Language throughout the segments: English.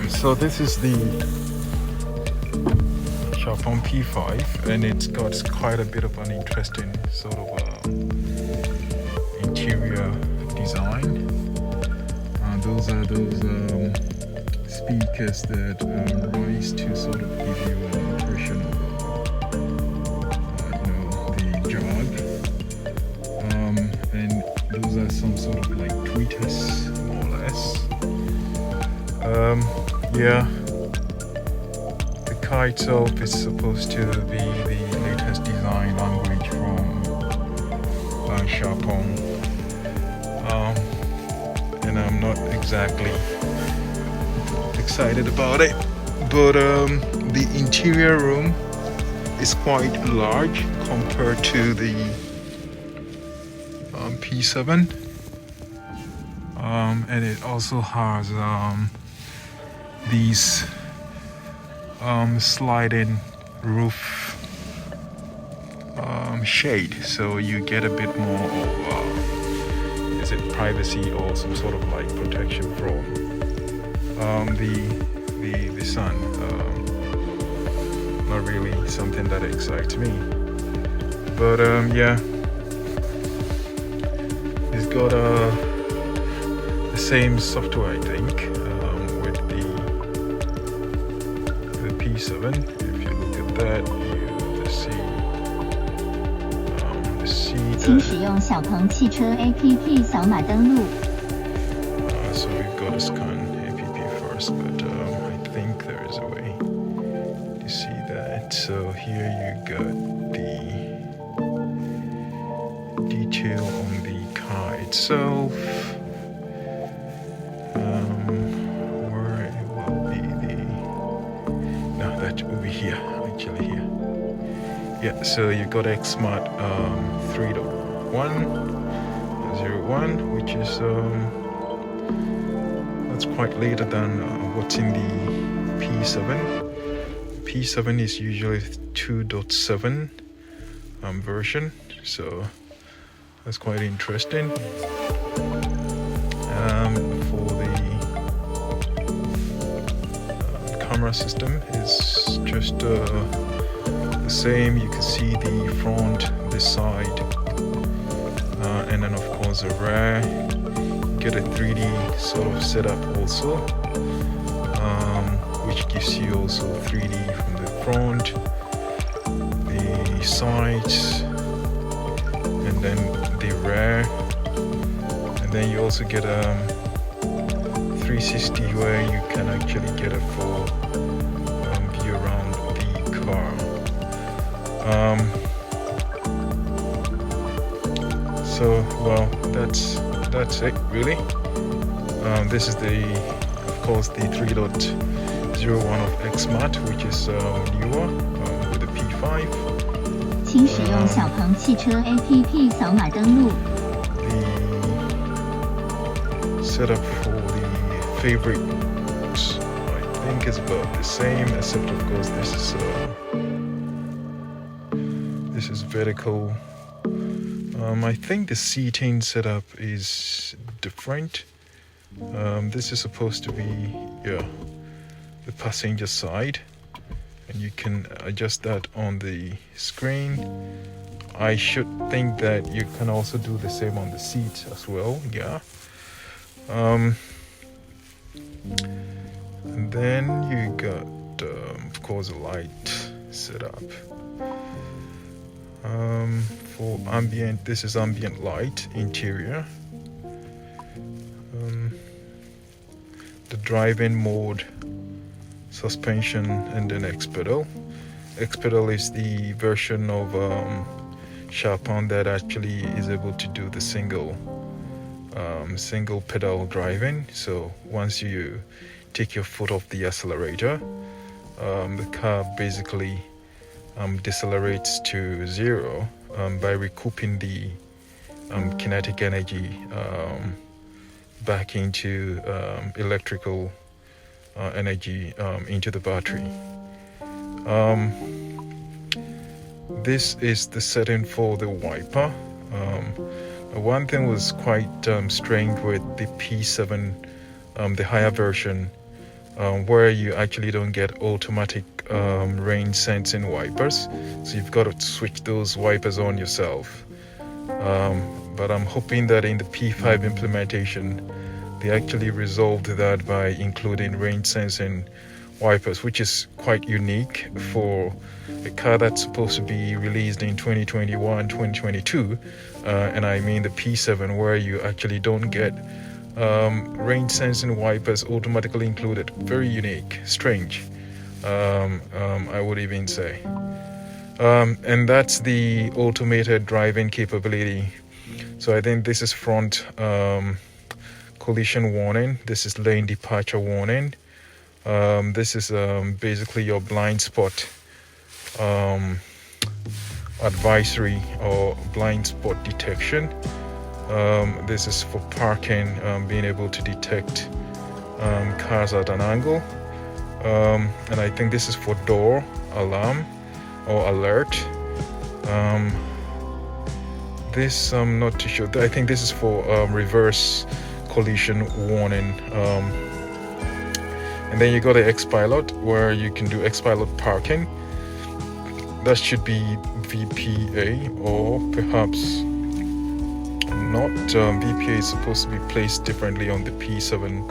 So this is the Xiaopeng P5, and it's got quite a bit of an interesting sort of interior design. Those are those speakers that rise to sort of give you an impression of the jog. And those are some sort of like tweeters, more or less. Yeah, the car itself is supposed to be the latest design language from Xiaopeng, and I'm not exactly excited about it, but the interior room is quite large compared to the P7, and it also has these sliding roof shade, so you get a bit more of is it privacy or some sort of like protection from the sun. Not really something that excites me, but yeah, it's got the same software, I think, with the P7. If you look at that, you see 请使用小鹏汽车 APP 扫码登录。 So we've got to scan APP first, but I think there is a way to see that. So here you got the detail on the car itself. Where it will be no, that will be here, actually here. Yeah, so you got Xsmart 3.101, which is that's quite later than what's in the P7. P7 is usually 2.7 version, so that's quite interesting. For the camera system, it's just the same. You can see the front, the side, and then of course the rear. Get a 3D sort of setup also, which gives you also 3D from the front, the sides, and then the rear, and then you also get a 360 where you can actually get a full view around the car. So well, that's it really. This is of course the 3.01 of Xsmart, which is newer with the P5. 请使用小鹏汽车 APP 扫码登录。 The setup for the favorites, I think, is about the same, except of course this is vertical. I think the seating setup is different. This is supposed to be the passenger side, and you can adjust that on the screen. I should think that you can also do the same on the seat as well. Yeah. And then you got of course a light setup. For ambient, this is ambient light interior. The driving mode, suspension, and then Xpilot. Xpilot is the version of Xiaopeng that actually is able to do the single pedal driving. So once you take your foot off the accelerator, the car basically decelerates to zero by recouping the kinetic energy back into electrical energy into the battery. This is the setting for the wiper. One thing was quite strange with the P7, the higher version. where you actually don't get automatic rain sensing wipers, so you've got to switch those wipers on yourself. But I'm hoping that in the P5 implementation they actually resolved that by including rain sensing wipers, which is quite unique for a car that's supposed to be released in 2021 2022, and I mean the P7, where you actually don't get rain sensing wipers automatically included. Very unique, strange, I would even say. And that's the automated driving capability. So I think this is front collision warning, this is lane departure warning, this is basically your blind spot advisory or blind spot detection. This is for parking, being able to detect cars at an angle, and I think this is for door alarm or alert. This I'm not too sure. I think this is for reverse collision warning. And then you got the Xpilot, where you can do Xpilot parking. That should be VPA, or perhaps not. VPA is supposed to be placed differently on the P7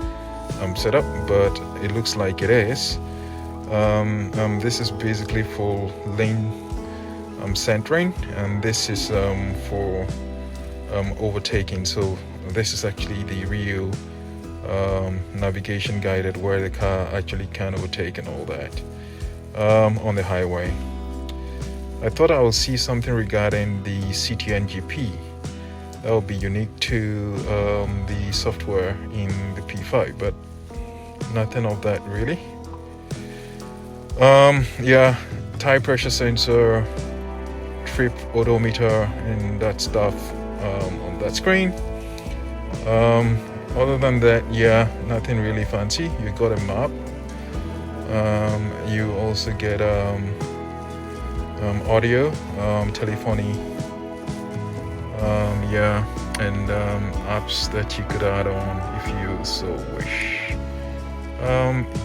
setup, but it looks like it is. This is basically for lane centering, and this is for overtaking. So this is actually the real navigation guided, where the car actually can overtake and all that on the highway. I thought I will see something regarding the CTNGP. That will be unique to the software in the P5, but nothing of that really. Yeah, tire pressure sensor, trip odometer, and that stuff on that screen. Other than that, yeah, nothing really fancy. You got a map. You also get audio, telephony, yeah, and apps that you could add on if you so wish.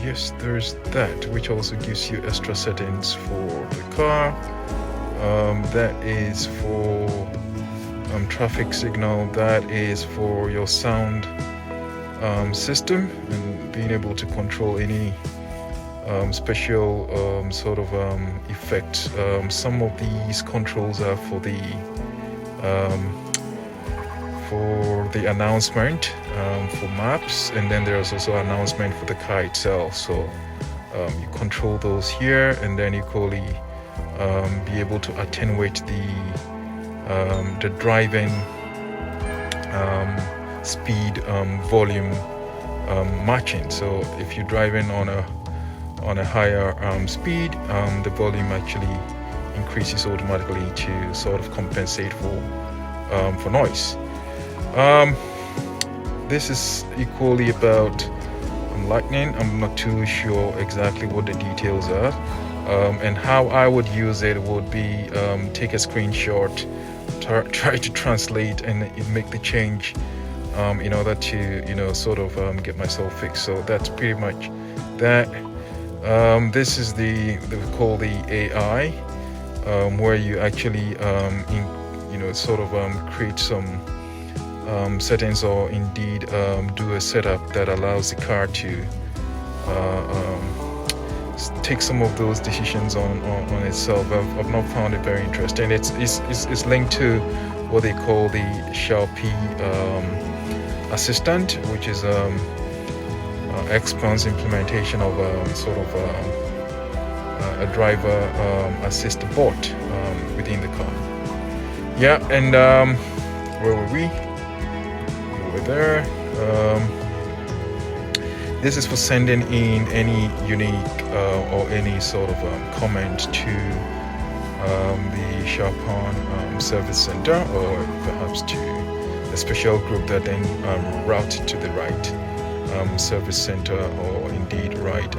Yes, there's that, which also gives you extra settings for the car. That is for traffic signal. That is for your sound system, and being able to control any special sort of effect. Some of these controls are for the announcement for maps, and then there's also announcement for the car itself. So you control those here, and then equally be able to attenuate the driving speed volume matching. So if you're driving on a higher speed, the volume actually increases automatically to sort of compensate for noise. This is equally about lightning. I'm not too sure exactly what the details are, and how I would use it would be take a screenshot, try to translate and make the change in order to sort of get myself fixed. So that's pretty much that. This is they call the AI, where you actually sort of create some settings, or indeed do a setup that allows the car to take some of those decisions on itself. I've not found it very interesting. It's linked to what they call the Xiaopeng assistant, which is Xpeng's implementation of sort of a driver assist bot within the car. Yeah, and where were we? Over there. This is for sending in any unique or any sort of comment to the Xiaopeng service center, or perhaps to a special group that then route it to the right service center, or indeed right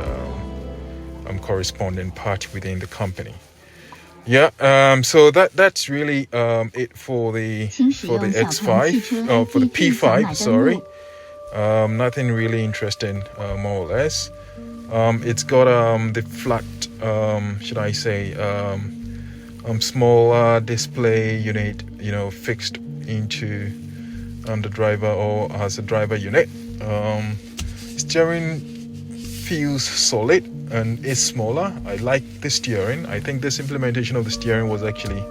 corresponding party within the company. Yeah, so that's really it for the X5, for the P5, sorry. Nothing really interesting, more or less. It's got the flat, should I say, small display unit, fixed into the driver or as a driver unit. Steering feels solid and is smaller. I like the steering. I think this implementation of the steering was actually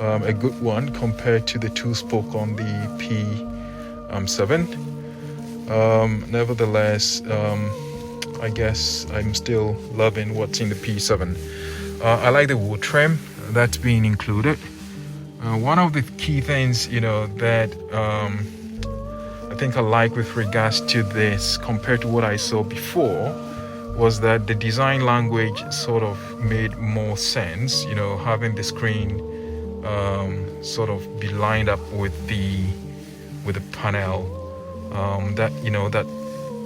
a good one compared to the two-spoke on the P7. Nevertheless, I guess I'm still loving what's in the P7. I like the wood trim that's being included. One of the key things, that I think I like with regards to this compared to what I saw before was that the design language sort of made more sense, having the screen sort of be lined up with the panel. That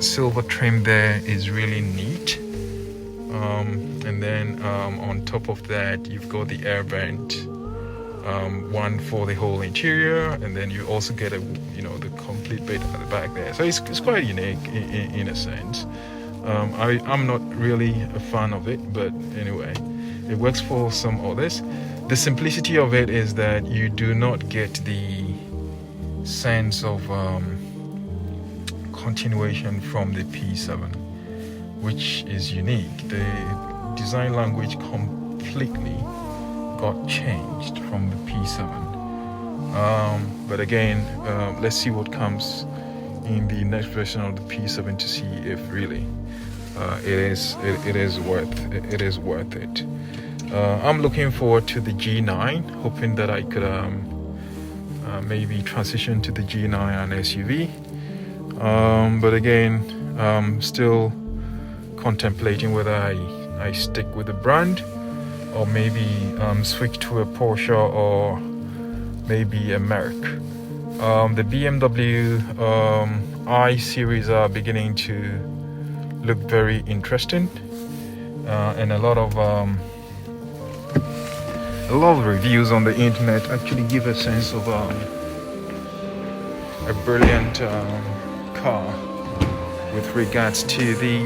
silver trim there is really neat. And then on top of that, you've got the air vent, one for the whole interior, and then you also get the complete bit at the back there. So it's quite unique in a sense. I'm not really a fan of it, but anyway, it works for some others. The simplicity of it is that you do not get the sense of continuation from the P7, which is unique. The design language completely got changed from the P7. But again, let's see what comes in the next version of the P7 to see if really it is worth it. I'm looking forward to the G9, hoping that I could maybe transition to the G9 and SUV. But again, still contemplating whether I stick with the brand or maybe switch to a Porsche or maybe a Merc. The BMW I series are beginning to look very interesting, and a lot of reviews on the internet actually give a sense of a brilliant car with regards to the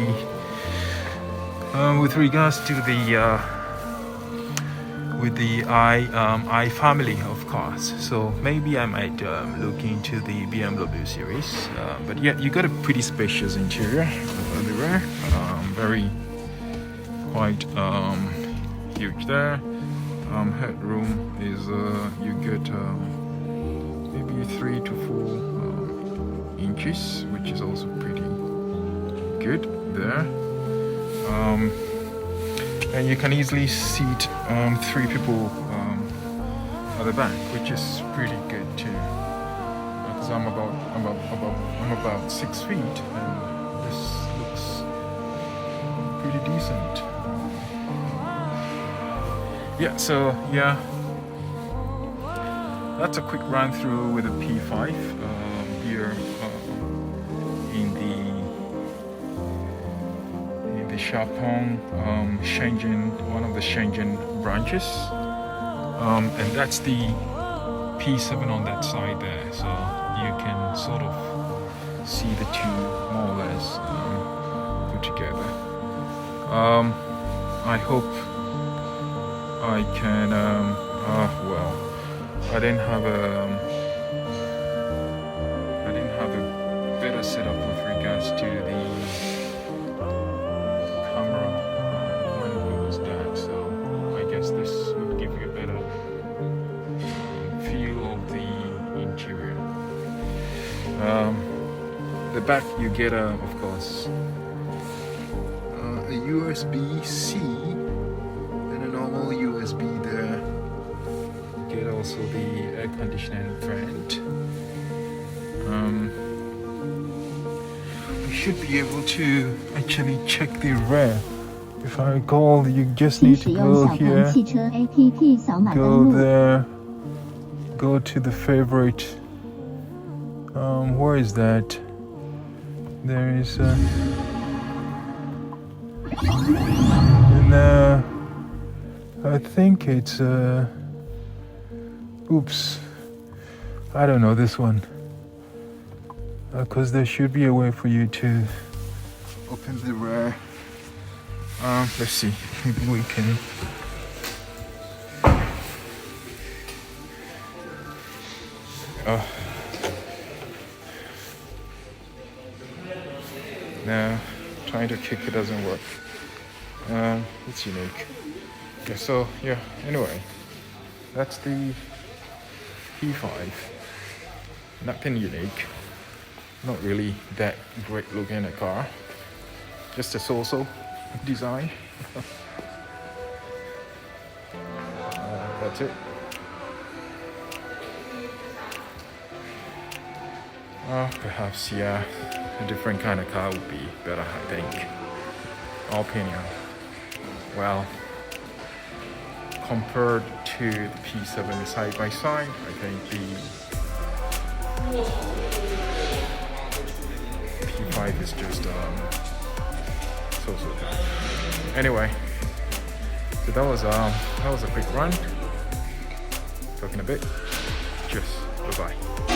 I family of cars. So maybe I might look into the BMW series. But yeah, you got a pretty spacious interior at the rear, very quite huge there. Headroom is you get maybe 3 to 4 inches, which is also pretty good there. And you can easily seat 3 people at the back, which is pretty good too. Because I'm about 6 feet, and this looks pretty decent. Yeah, so yeah, that's a quick run through with the P5 here in the Xiaopeng Shenzhen, one of the Shenzhen branches, and that's the P7 on that side there. So you can sort of see the two more or less put together. I hope I can, well, I didn't have a better setup with regards to the camera when it was done, so I guess this would give you a better feel of the interior. The back you get, of course, a USB-C and a normal USB there. You get also the air conditioning vent. We should be able to actually check the rear. If I recall, you just need to go here, go there, go to the favorite. Where is that? There is and I think it's oops, I don't know this one, because there should be a way for you to open the rear Let's see, maybe we can. No, trying to kick it doesn't work. It's unique. Yeah, so yeah, anyway, that's the P5. Nothing unique. Not really that great looking a car. Just a so-so design. That's it. Perhaps, yeah, a different kind of car would be better, I think. Opinion. Well, compared to the P7 side by side, I think the P5 is just so-so. Anyway, so that was a quick run. Talking a bit. Cheers. Bye-bye.